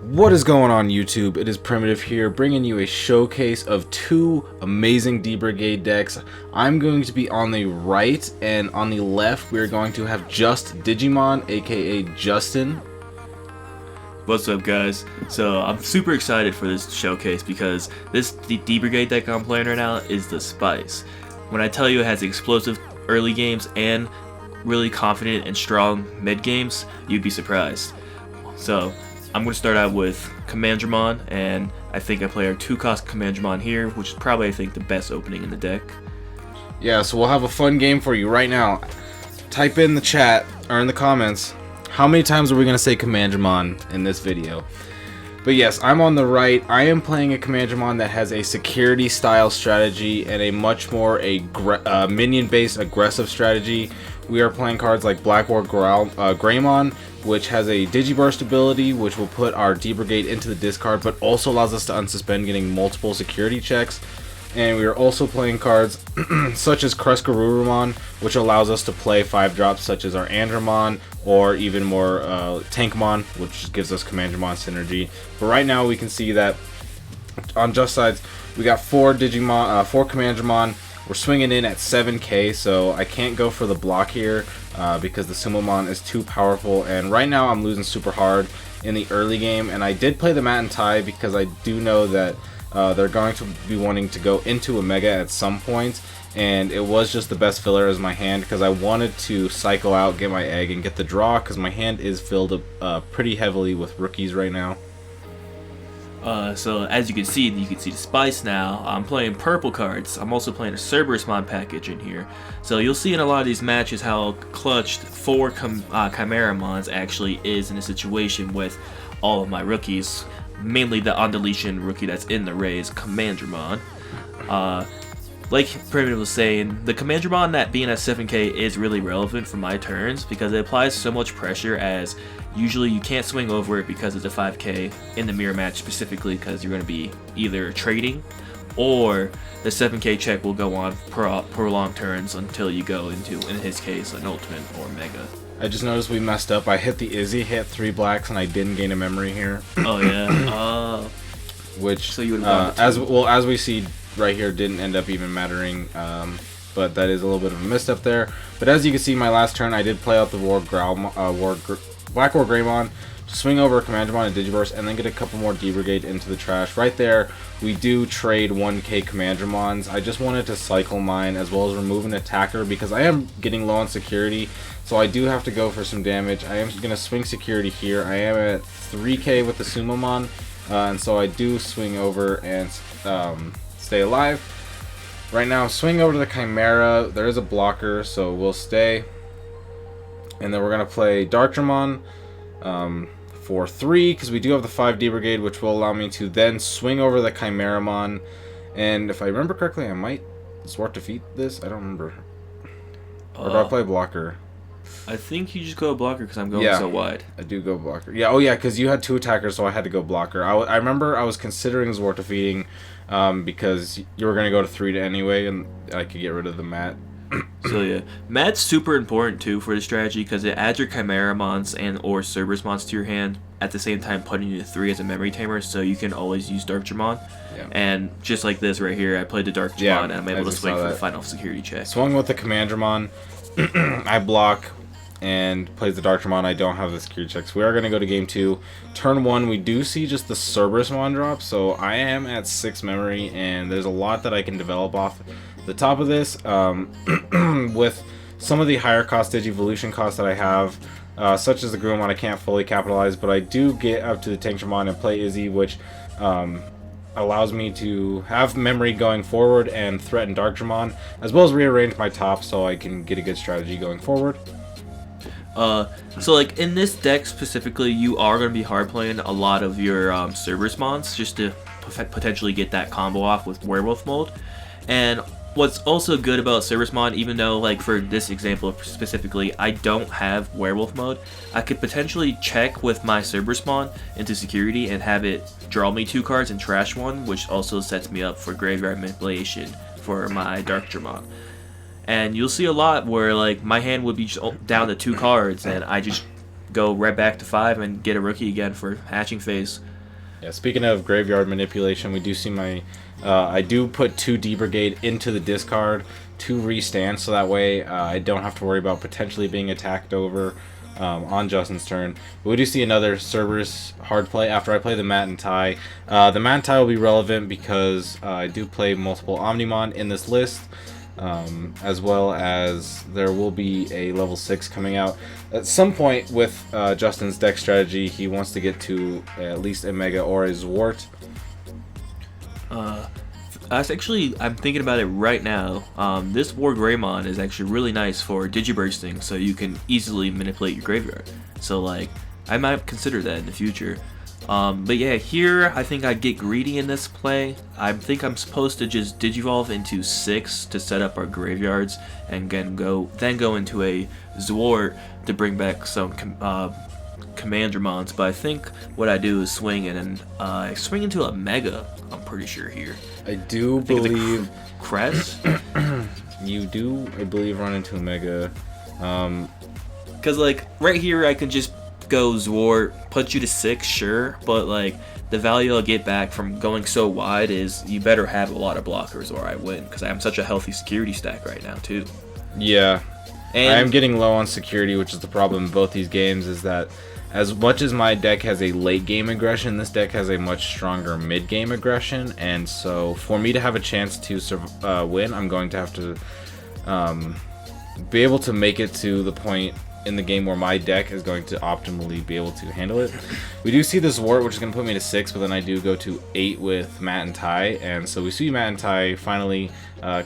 What is going on YouTube? It is Primitive here, bringing you a showcase of two amazing D-Brigade decks. I'm going to be on the right, and on the left we are going to have just Digimon, aka Justin. What's up, guys? So I'm super excited for this showcase because this D-Brigade deck I'm playing right now is the Spice. When I tell you it has explosive early games and really confident and strong mid games, you'd be surprised. So I'm going to start out with Commandramon, and I think I play our 2-cost Commandramon here, which is probably, I think, the best opening in the deck. Yeah, so we'll have a fun game for you right now. Type in the chat, or in the comments, how many times are we going to say Commandramon in this video? But yes, I'm on the right. I am playing a Commandramon that has a security style strategy and a much more minion-based aggressive strategy. We are playing cards like Blackboard Greymon, which has a Digiburst ability, which will put our D-Brigade into the discard, but also allows us to unsuspend, getting multiple security checks. And we are also playing cards such as Kruskarurumon, which allows us to play 5-drops such as our Andromon, or even more Tankmon, which gives us Commandramon synergy. But right now we can see that on just sides we got 4 Commandramon. We're swinging in at 7k, so I can't go for the block here because the Sumomon is too powerful. And right now I'm losing super hard in the early game, and I did play the Mat and Tai because I do know that they're going to be wanting to go into a Mega at some point, and it was just the best filler as my hand because I wanted to cycle out, get my egg, and get the draw because my hand is filled up pretty heavily with rookies right now. So as you can see the Spice now. I'm playing purple cards. I'm also playing a Cerberusmon package in here. So you'll see in a lot of these matches how clutched 4 Chimeramons actually is in a situation with all of my rookies. Mainly the on-deletion rookie that's in the raise, Commandramon. Like Primitive was saying, the Commandramon that being at 7k is really relevant for my turns because it applies so much pressure, as usually you can't swing over it because it's a 5k in the mirror match, specifically because you're going to be either trading or the 7k check will go on prolonged turns until you go into, in his case, an ultimate or mega. I just noticed we messed up. I hit the Izzy, hit 3 blacks, and I didn't gain a memory here. Oh yeah. Which, so you as we see right here, didn't end up even mattering. But that is a little bit of a misstep there. But as you can see, my last turn, I did play out the Blackboard Greymon, swing over a Commandramon and Digiburst, and then get a couple more D-Brigade into the trash. Right there, we do trade 1k Commandramons. I just wanted to cycle mine as well as remove an attacker because I am getting low on security, so I do have to go for some damage. I am going to swing security here. I am at 3k with the Sumomon, and so I do swing over and stay alive. Right now, swing over to the Chimera. There is a blocker, so we'll stay. And then we're going to play Darkdramon for 3, because we do have the 5 D-Brigade, which will allow me to then swing over the Chimeramon. And if I remember correctly, I might Swart defeat this? I don't remember. Or do I play blocker? I think you just go blocker because I'm going so wide. I do go blocker. Yeah, oh yeah, because you had 2 attackers, so I had to go blocker. I remember I was considering Zwart defeating because you were going to go to 3 anyway, and I could get rid of the Mat. So yeah, Mat's super important too for the strategy because it adds your Chimeramons and or Cerberusmons to your hand at the same time, putting you to 3 as a memory tamer, so you can always use Darkdramon. Yeah. And just like this right here, I played the Darkdramon and I'm able to swing for the final security check. Swung with the Commandramon. I block and plays the Darkdramon. I don't have the security checks. We are going to go to game 2. Turn 1, we do see just the Cerberusmon drop, so I am at 6 memory, and there's a lot that I can develop off the top of this with some of the higher cost Digivolution costs that I have, such as the Groomon. I can't fully capitalize, but I do get up to the Tankdramon and play Izzy, which allows me to have memory going forward and threaten Darkdramon, as well as rearrange my top so I can get a good strategy going forward. So like in this deck specifically, you are going to be hard playing a lot of your Cerberusmons just to potentially get that combo off with Werewolf mode. And what's also good about Cerberusmon, even though like for this example specifically I don't have Werewolf mode, I could potentially check with my Cerberusmon into security and have it draw me 2 cards and trash 1, which also sets me up for graveyard manipulation for my Darkdramon. And you'll see a lot where like my hand would be just down to 2 cards and I just go right back to 5 and get a rookie again for hatching phase. Yeah, speaking of graveyard manipulation, we do see my... I do put 2 D-Brigade into the discard to restand, so that way I don't have to worry about potentially being attacked over on Justin's turn. But we do see another Cerberus hard play after I play the Mat and Tie. The Mat and Tie will be relevant because I do play multiple Omnimon in this list, as well as there will be a level 6 coming out. At some point with Justin's deck strategy, he wants to get to at least a Mega or a Zwart. I'm thinking about it right now. This War Greymon is actually really nice for Digibursting, so you can easily manipulate your graveyard. So like, I might consider that in the future. But yeah, here I think I'd get greedy in this play. I think I'm supposed to just Digivolve into 6 to set up our graveyards, and then go into a Zwart to bring back some Commandramons. But I think what I do is swing it, and I swing into a Mega. I'm pretty sure here. I believe Crest. You do, I believe, run into a Mega. Because like right here, I can just go Zwart, put you to 6, sure, but like the value I'll get back from going so wide is you better have a lot of blockers or I win, because I am such a healthy security stack right now too. Yeah, and I am getting low on security, which is the problem in both these games, is that as much as my deck has a late game aggression, this deck has a much stronger mid game aggression, and so for me to have a chance to win, I'm going to have to be able to make it to the point in the game where my deck is going to optimally be able to handle it. We do see this Wart, which is going to put me to 6, but then I do go to 8 with Mat and Tie, and so we see Mat and Tie finally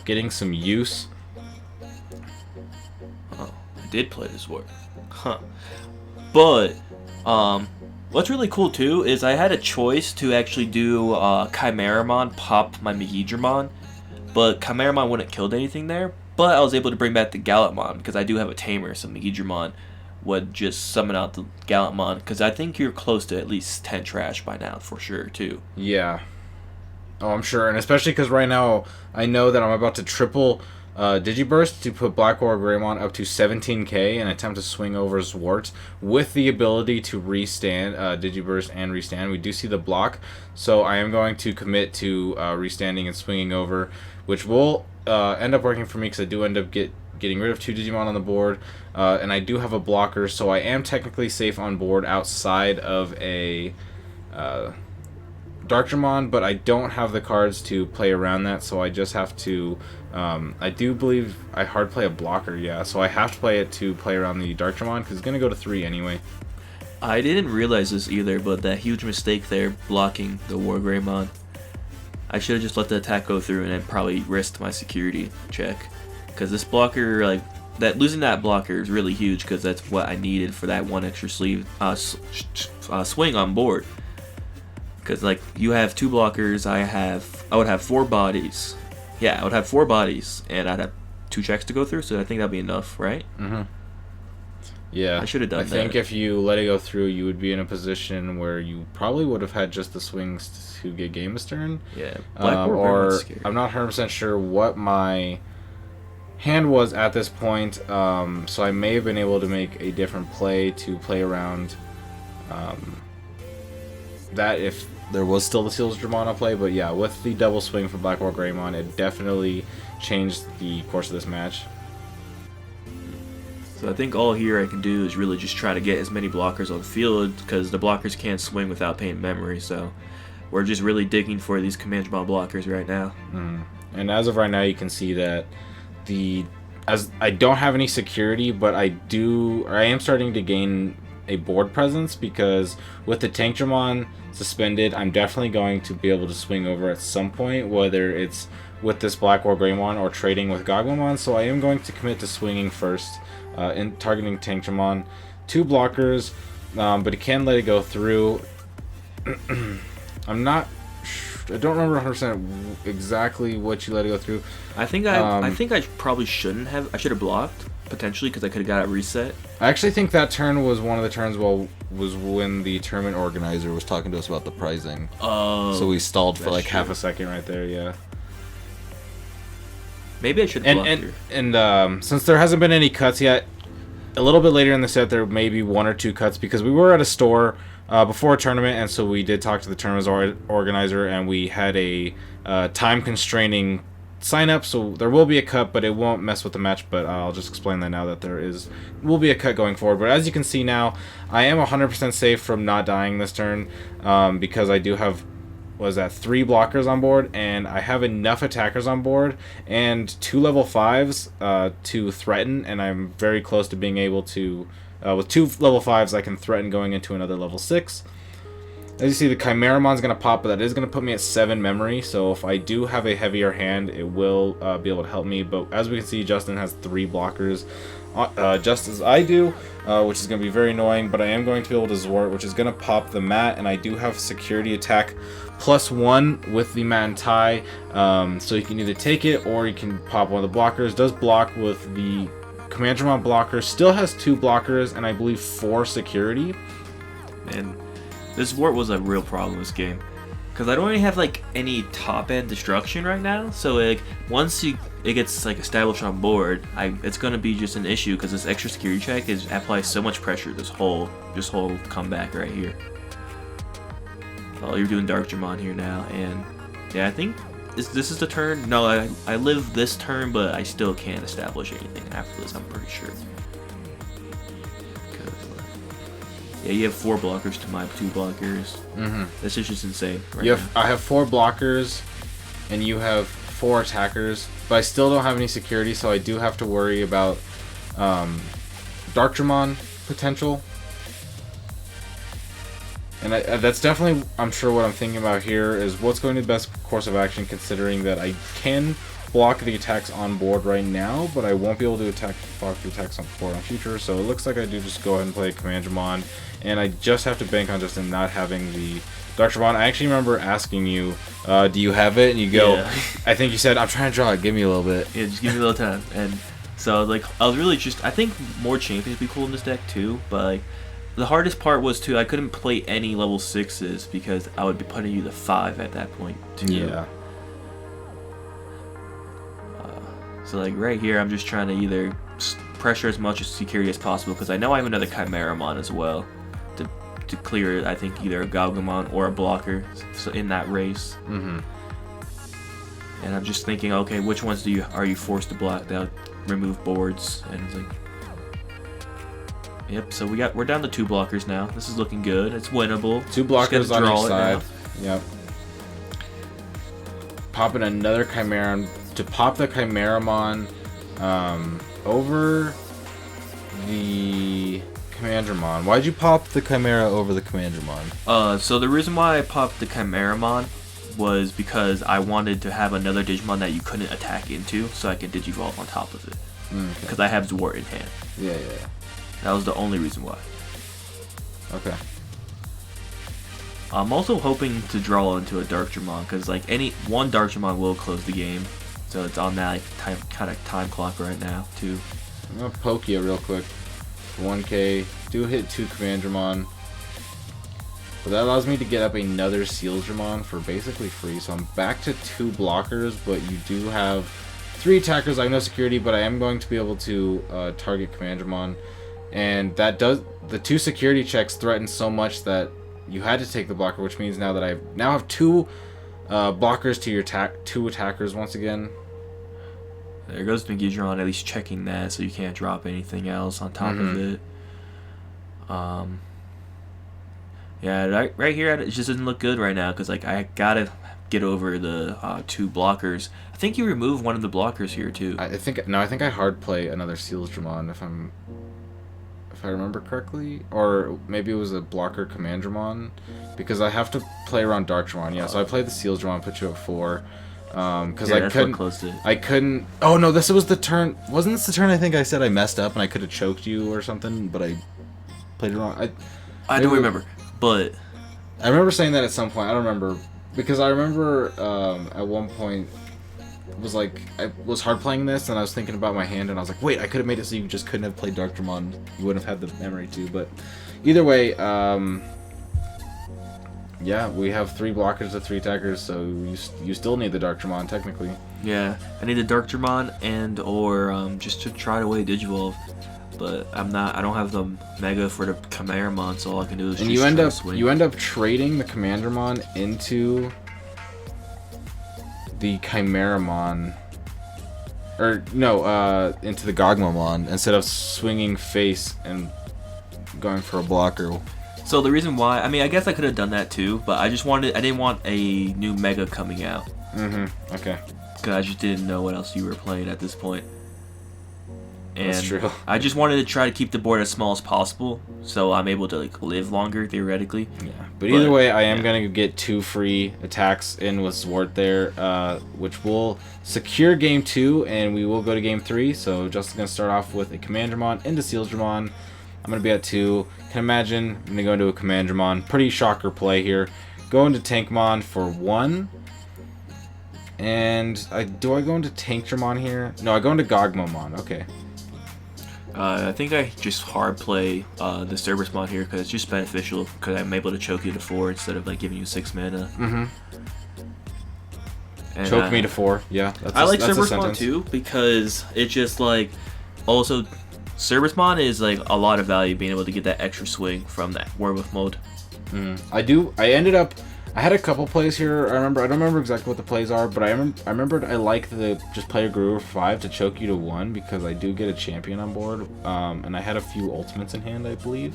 getting some use. Oh, I did play this Wart. Huh. But what's really cool too is I had a choice to actually do Chimeramon pop my Megidramon, but Chimeramon wouldn't killed anything there. But I was able to bring back the Gallantmon because I do have a tamer, so Megidramon would just summon out the Gallantmon, because I think you're close to at least 10 trash by now for sure too. Yeah. Oh, I'm sure, and especially because right now I know that I'm about to triple Digiburst to put Black War Greymon up to 17k and attempt to swing over Zwart with the ability to restand, Digiburst and restand. We do see the block, so I am going to commit to restanding and swinging over, which will end up working for me because I do end up getting rid of 2 Digimon on the board, and I do have a blocker, so I am technically safe on board outside of a Darkdramon, but I don't have the cards to play around that, so I just have to I do believe I hard play a blocker, yeah, so I have to play it to play around the Darkdramon because it's going to go to 3 anyway. I didn't realize this either, but that huge mistake there blocking the War Greymon. I should have just let the attack go through and then probably risked my security check, because this blocker, like that, losing that blocker is really huge because that's what I needed for that one extra sleeve swing on board. Because like you have 2 blockers, I would have 4 bodies. Yeah, I would have 4 bodies, and I'd have 2 checks to go through, so I think that'd be enough, right? Mm-hmm. Yeah, I should have done that. I think if you let it go through, you would be in a position where you probably would have had just the swings to get Game's turn. Yeah, or I'm not 100% sure what my hand was at this point, so I may have been able to make a different play to play around that if there was still the Seals Dramana play. But yeah, with the double swing for Black War Greymon, it definitely changed the course of this match. So I think all here I can do is really just try to get as many blockers on the field, because the blockers can't swing without paying memory, so we're just really digging for these Commandramon blockers right now. And as of right now, you can see that as I don't have any security, but I am starting to gain a board presence, because with the Tankdramon suspended, I'm definitely going to be able to swing over at some point, whether it's with this Black War Greymon or trading with Gogmamon. So I am going to commit to swinging first, in targeting Tankdramon. 2 blockers, but it can let it go through. I don't remember 100% exactly what you let it go through. I think I probably shouldn't have. I should have blocked potentially, because I could have got it reset. I actually think that turn was one of the turns was when the tournament organizer was talking to us about the pricing. Oh, so we stalled for like true. half a second right there. Yeah. Maybe I should block here. And since there hasn't been any cuts yet, a little bit later in the set, there may be 1 or 2 cuts because we were at a store before a tournament, and so we did talk to the tournament organizer, and we had a time constraining sign up, so there will be a cut, but it won't mess with the match. But I'll just explain that now that will be a cut going forward. But as you can see now, I am 100% safe from not dying this turn because I do have 3 blockers on board, and I have enough attackers on board and 2 level 5s to threaten, and I'm very close to being able to with 2 level 5s I can threaten going into another level 6. As you see, the Chimeramon's going to pop, but that is going to put me at 7 memory, so if I do have a heavier hand, it will be able to help me. But as we can see, Justin has 3 blockers, just as I do, which is going to be very annoying, but I am going to be able to Zwart, which is going to pop the mat, and I do have security attack +1 with the mat and tie, so you can either take it or you can pop one of the blockers. Does block with the Commandramon blocker, still has 2 blockers, and I believe 4 security. And this Wart was a real problem this game, because I don't really have like any top end destruction right now. So like once it gets like established on board, it's gonna be just an issue because this extra security check applies so much pressure. This whole comeback right here. Oh, you're doing Darkdramon here now, and yeah, I think this is the turn. No, I live this turn, but I still can't establish anything after this. I'm pretty sure. Yeah, you have 4 blockers to my 2 blockers. This is just insane. I have 4 blockers, and you have 4 attackers, but I still don't have any security, so I do have to worry about Darkdramon potential. And that's definitely, I'm sure, what I'm thinking about here is what's going to be the best course of action, considering that I can block the attacks on board right now, but I won't be able to block the attacks on board on future. So it looks like I do just go ahead and play Commandramon, and I just have to bank on Justin not having the Darkdramon. I actually remember asking you, do you have it? And you go, yeah. I think you said, I'm trying to draw it, give me a little bit. Yeah, just give me a little time. And so like I was really I think more champions would be cool in this deck too, but like the hardest part was I couldn't play any level 6s because I would be putting you to 5 at that point too. Yeah. So like right here, I'm just trying to either pressure as much security as possible because I know I have another Chimeramon as well to clear. I think either a Galgamon or a blocker in that race. And I'm just thinking, okay, which ones are you forced to block that remove boards? And it's like, yep. So we're down to 2 blockers now. This is looking good. It's winnable. 2 blockers on each side. Yep. Popping another Chimera to pop the Chimeramon over the Commandramon. Why'd you pop the Chimera over the Commandramon? So the reason why I popped the Chimeramon was because I wanted to have another Digimon that you couldn't attack into, so I could Digivolve on top of it. Because I have Zwart in hand. Yeah. That was the only reason why. Okay. I'm also hoping to draw into a Darkdramon, because like one Darkdramon will close the game. So it's on that like, time clock right now too. I'm gonna poke you real quick. 1k. Do hit 2 Commandramon. But that allows me to get up another Sealdramon for basically free. So I'm back to 2 blockers, but you do have 3 attackers. I have no security, but I am going to be able to target Commandramon. And that does, the 2 security checks threaten so much that you had to take the blocker, which means now that I now have 2 blockers to your 2 attackers once again. There goes Megidron, at least checking that so you can't drop anything else on top of it. Yeah, right here it just doesn't look good right now because like I gotta get over the 2 blockers. I think you remove one of the blockers here too. I think I hard play another Sealdramon if I remember correctly, or maybe it was a blocker Commandramon because I have to play around Darkdramon. Yeah, so I played the Sealdramon, put you at 4. Because yeah, I couldn't. Oh no, this was the turn. Wasn't this the turn? I think I said I messed up and I could have choked you or something, but I played it wrong. I don't remember, but I remember saying that at some point. I don't remember because I remember at one point it was like I was hard playing this and I was thinking about my hand and I was like, wait, I could have made it so you just couldn't have played Darkdramon. You wouldn't have had the memory too. But either way, yeah, we have 3 blockers to 3 attackers, so you still need the Darkdramon technically. Yeah, I need the Darkdramon and or just to try to away Digivolve. but I don't have the Mega for the Chimeramon, so all I can do is and just you end try up to swing. you end up trading the Commandramon into the Chimeramon, or no, into the Gogmamon instead of swinging face and going for a blocker. So the reason why, I mean, I guess I could have done that too, but I didn't want a new Mega coming out. Okay. Because I just didn't know what else you were playing at this point. And That's true. I just wanted to try to keep the board as small as possible, so I'm able to like live longer theoretically. Yeah, but either way, I am gonna get 2 free attacks in with Zwart there, which will secure game 2, and we will go to game 3. So Justin's gonna start off with a Commandramon into Sealsdramon. I'm gonna be at 2. Can imagine I'm gonna go into a Commandramon. Pretty shocker play here. Go into Tankmon for 1. And do I go into Tankdramon here? No, I go into Gogmamon. Okay. I think I just hard play the Cerberusmon here because it's just beneficial because I'm able to choke you to 4 instead of like giving you 6 mana. And, choke me to 4. Yeah, I like Cerberusmon too because it's just like also Cerberusmon is like a lot of value being able to get that extra swing from that Werewolf mode. I had a couple plays here. I don't remember exactly what the plays are, but I remembered I like the just play a Guru for 5 to choke you to 1 because I do get a champion on board, and I had a few ultimates in hand, I believe.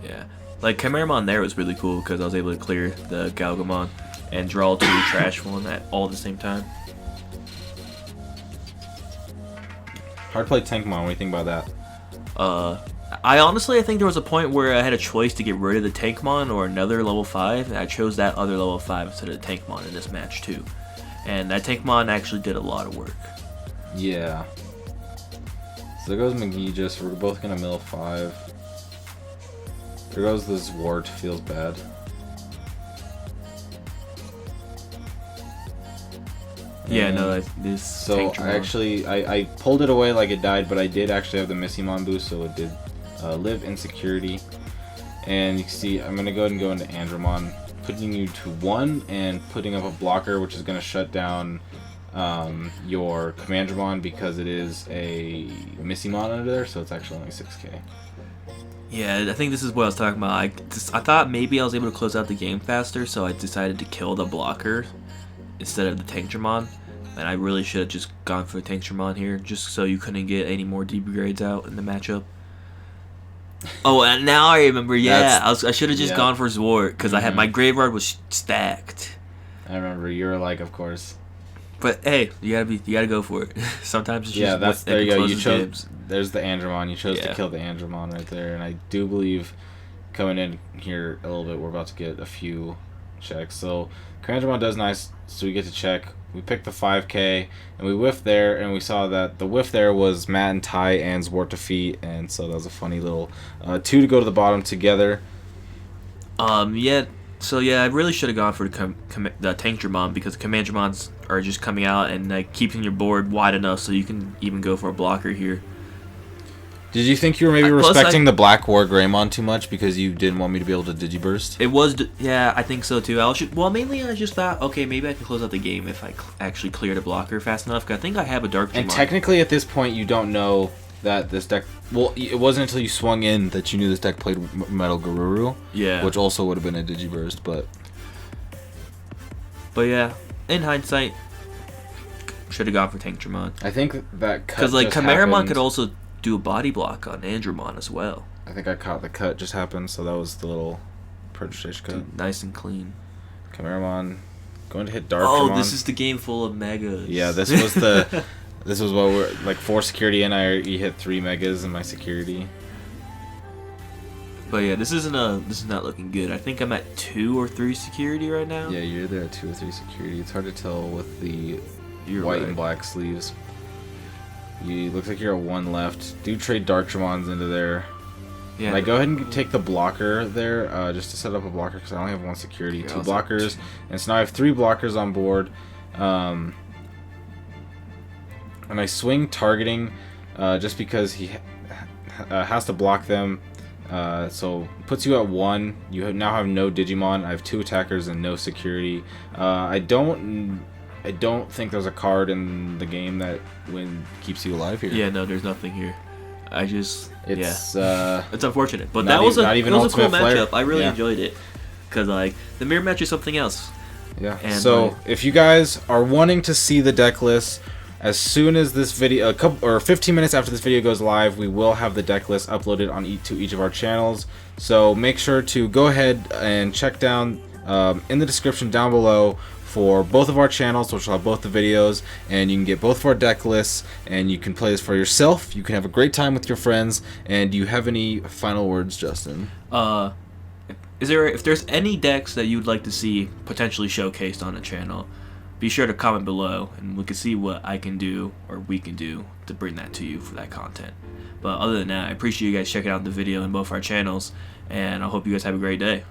Yeah, like Chimeramon there was really cool because I was able to clear the Galgamon and draw 2 trash one at all at the same time. Hard play Tankmon. What do you think about that? I think there was a point where I had a choice to get rid of the Tankmon or another level 5, and I chose that other level 5 instead of the Tankmon in this match too. And that Tankmon actually did a lot of work. Yeah. So there goes Magijus. We're both gonna mill 5. There goes the Zwart. Feels bad. Yeah, no, this. So I pulled it away like it died, but I did actually have the Missymon boost, so it did live in security. And you can see I'm gonna go ahead and go into Andromon, putting you to 1 and putting up a blocker, which is gonna shut down your Commandramon because it is a Missymon under there, so it's actually only 6k. Yeah, I think this is what I was talking about. I thought maybe I was able to close out the game faster, so I decided to kill the blocker instead of the Tankdramon. And I really should have just gone for the Tankdramon here, just so you couldn't get any more D-Brigades out in the matchup. Oh, and now I remember. Yeah, I should have just gone for Zwart because I had my graveyard was stacked. I remember you were like, of course. But hey, you gotta go for it. Sometimes it's just there you go. You chose. Games. There's the Andromon. You chose to kill the Andromon right there, and I do believe coming in here a little bit, we're about to get a few checks. So Andromon does nice, so we get to check. We picked the 5k, and we whiffed there, and we saw that the whiff there was Matt and Ty and Zwart defeat, and so that was a funny little 2 to go to the bottom together. Yeah. So yeah, I really should have gone for the Tankdramon because the Commandramons are just coming out and like keeping your board wide enough so you can even go for a blocker here. Did you think you were maybe respecting the Black War Greymon too much because you didn't want me to be able to Digiburst? It was, yeah, I think so too. Mainly I just thought, okay, maybe I can close out the game if I actually cleared a blocker fast enough. Cause I think I have a Dark Digimon. And technically at this point you don't know that this deck... Well, it wasn't until you swung in that you knew this deck played Metal Garuru. Yeah. Which also would have been a Digiburst, but... But yeah, in hindsight, should have gone for Tankdramon. I think that cut because like Chimeramon could also do a body block on Andromon as well. I think I caught the cut just happened, so that was the little Protostage cut. Dude, nice and clean. Chimeramon going to hit Dark. Oh, this is the game full of megas. Yeah, this was the this was what we're like 4 security and I already hit 3 megas in my security. But yeah, this is not looking good. I think I'm at 2 or 3 security right now. Yeah, you're there at 2 or 3 security. It's hard to tell with the white and black sleeves. You looks like you're at 1 left. Do trade Darkdramons into there. Yeah. And I go ahead and take the blocker there, just to set up a blocker because I only have 1 security, 2 blockers, and so now I have 3 blockers on board. And I swing targeting, just because he has to block them. So puts you at 1. You now have no Digimon. I have 2 attackers and no security. I don't think there's a card in the game that keeps you alive here. Yeah, no, there's nothing here. I just It's it's unfortunate, but not that was not even a cool Ultimate Flare. matchup. I really Yeah. enjoyed it because like the mirror match is something else. Yeah. And, so like, if you guys are wanting to see the deck list, as soon as this video, 15 minutes after this video goes live, we will have the deck list uploaded on to each of our channels. So make sure to go ahead and check down in the description down below for both of our channels, which will have both the videos, and you can get both of our deck lists, and you can play this for yourself. You can have a great time with your friends. And do you have any final words, Justin? If there's any decks that you'd like to see potentially showcased on the channel, be sure to comment below, and we can see what I can do or we can do to bring that to you for that content. But other than that, I appreciate you guys checking out the video in both our channels, and I hope you guys have a great day.